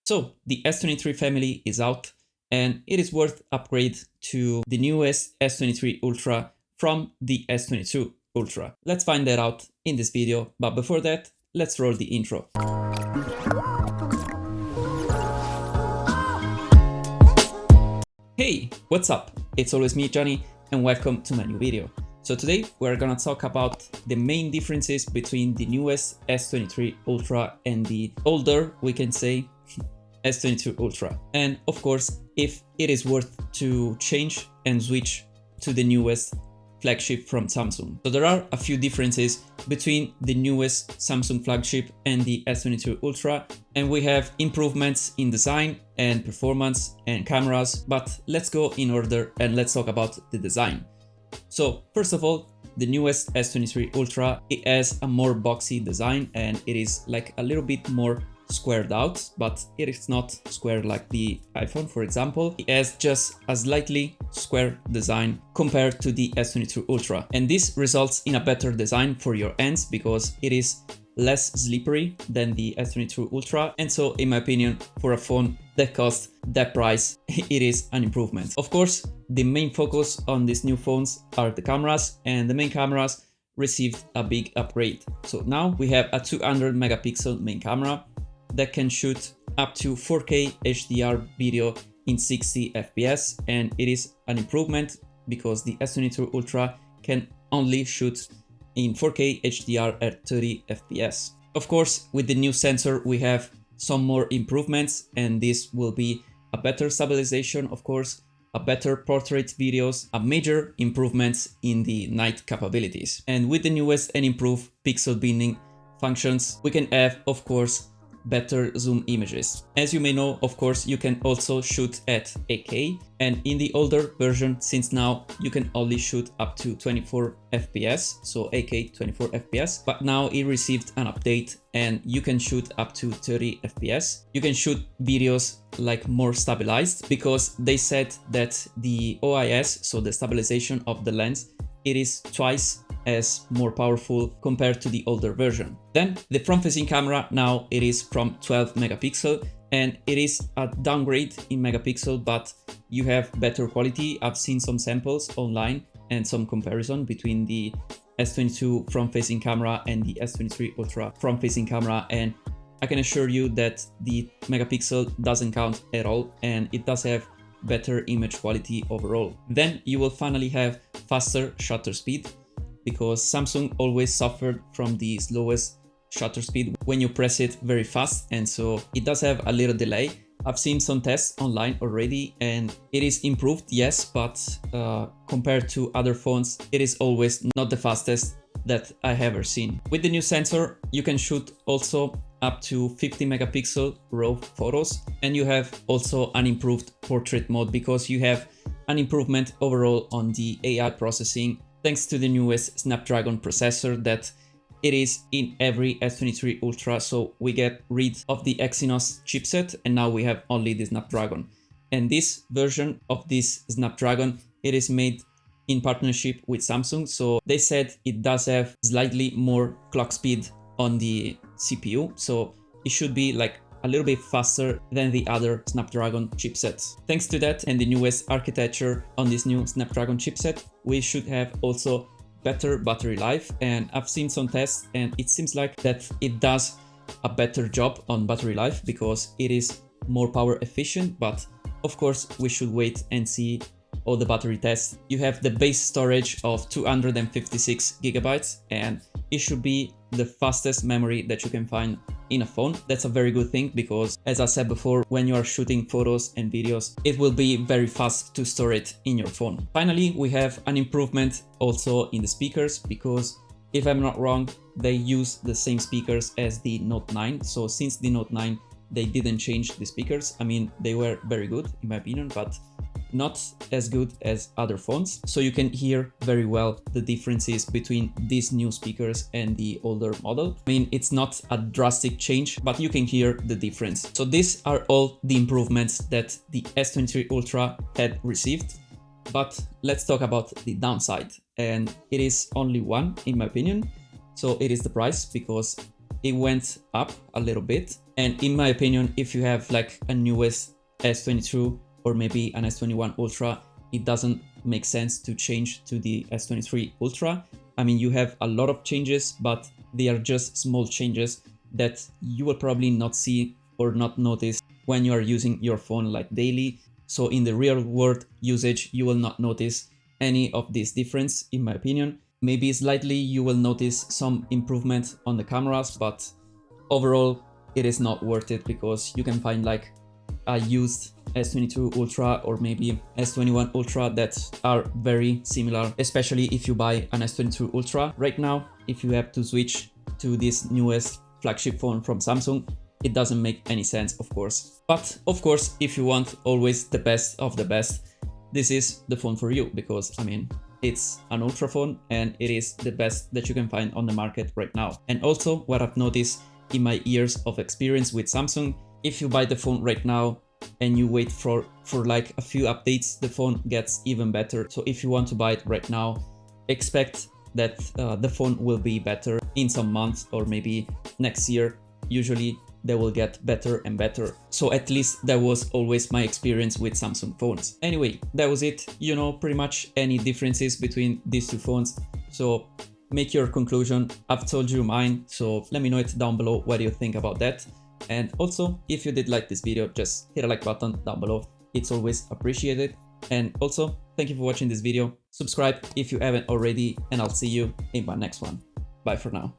So the S23 family is out and it is worth upgrade to the newest S23 Ultra from the S22 Ultra. Let's find that out in this video, but before that, let's roll the intro. Hey, what's up? It's always me, Johnny, and welcome to my new video. So today we're gonna talk about the main differences between the newest S23 Ultra and the older, we can say, S22 Ultra. And of course, if it is worth to change and switch to the newest flagship from Samsung. So there are a few differences between the newest Samsung flagship and the S22 Ultra, and we have improvements in design and performance and cameras, but let's go in order and let's talk about the design. So first of all, the newest S23 Ultra, it has a more boxy design and it is like a little bit more squared out, but it is not square like the iPhone, for example. It has just a slightly square design compared to the S22 Ultra. And this results in a better design for your hands because it is less slippery than the S22 Ultra. And so, in my opinion, for a phone that costs that price, it is an improvement. Of course, the main focus on these new phones are the cameras, and the main cameras received a big upgrade. So now we have a 200 megapixel main camera that can shoot up to 4K HDR video in 60 FPS, and it is an improvement because the S22 Ultra can only shoot in 4K HDR at 30 FPS. Of course, with the new sensor we have some more improvements, and this will be a better stabilization, of course, a better portrait videos, a major improvements in the night capabilities. And with the newest and improved pixel binning functions, we can have, of course, better zoom images. As you may know, of course, you can also shoot at 8K, and in the older version, since now you can only shoot up to 24 FPS, so 8K 24 FPS, but now it received an update and you can shoot up to 30 FPS. You can shoot videos like more stabilized because they said that the OIS, so the stabilization of the lens, it is twice as more powerful compared to the older version. Then the front-facing camera, now it is from 12 megapixel and it is a downgrade in megapixel, but you have better quality. I've seen some samples online and some comparison between the S22 front-facing camera and the S23 Ultra front-facing camera, and I can assure you that the megapixel doesn't count at all and it does have better image quality overall. Then you will finally have faster shutter speed, because Samsung always suffered from the slowest shutter speed when you press it very fast, and so it does have a little delay. I've seen some tests online already and it is improved, yes, but compared to other phones, it is always not the fastest that I have ever seen. With the new sensor, you can shoot also up to 50 megapixel RAW photos, and you have also an improved portrait mode because you have an improvement overall on the AI processing thanks to the newest Snapdragon processor that it is in every S23 Ultra. So we get rid of the Exynos chipset and now we have only the Snapdragon. And this version of this Snapdragon, it is made in partnership with Samsung. So they said it does have slightly more clock speed on the CPU. So it should be like a little bit faster than the other Snapdragon chipsets. Thanks to that and the newest architecture on this new Snapdragon chipset, we should have also better battery life. And I've seen some tests and it seems like that it does a better job on battery life because it is more power efficient, but of course we should wait and see all the battery tests. You have the base storage of 256 gigabytes and it should be the fastest memory that you can find in a phone. That's a very good thing because, as I said before, when you are shooting photos and videos, it will be very fast to store it in your phone. Finally, we have an improvement also in the speakers because, if I'm not wrong, they use the same speakers as the Note 9. So since the Note 9, they didn't change the speakers. I mean, they were very good in my opinion, but not as good as other phones. So you can hear very well the differences between these new speakers and the older model. I mean, it's not a drastic change, but you can hear the difference. So these are all the improvements that the S23 Ultra had received. But let's talk about the downside. And it is only one, in my opinion. So it is the price, because it went up a little bit And in my opinion, if you have like a newest S22 or maybe an S21 Ultra, it doesn't make sense to change to the S23 Ultra. I mean, you have a lot of changes, but they are just small changes that you will probably not see or not notice when you are using your phone like daily. So in the real world usage, you will not notice any of this difference, in my opinion. Maybe slightly you will notice some improvement on the cameras, but overall it is not worth it, because you can find like a used S22 Ultra or maybe S21 Ultra that are very similar, especially if you buy an S22 Ultra. Right now, if you have to switch to this newest flagship phone from Samsung, it doesn't make any sense, of course. But of course, if you want always the best of the best, this is the phone for you, because I mean, it's an Ultra phone and it is the best that you can find on the market right now. And also what I've noticed in my years of experience with Samsung, if you buy the phone right now and you wait for like a few updates, the phone gets even better. So if you want to buy it right now, expect that the phone will be better in some months or maybe next year. Usually they will get better and better. So at least that was always my experience with Samsung phones. Anyway, that was it. You know pretty much any differences between these two phones. So make your conclusion. I've told you mine, so let me know it down below. What do you think about that? And also, if you did like this video, just hit a like button down below. It's always appreciated. And also, thank you for watching this video. Subscribe if you haven't already, and I'll see you in my next one. Bye for now.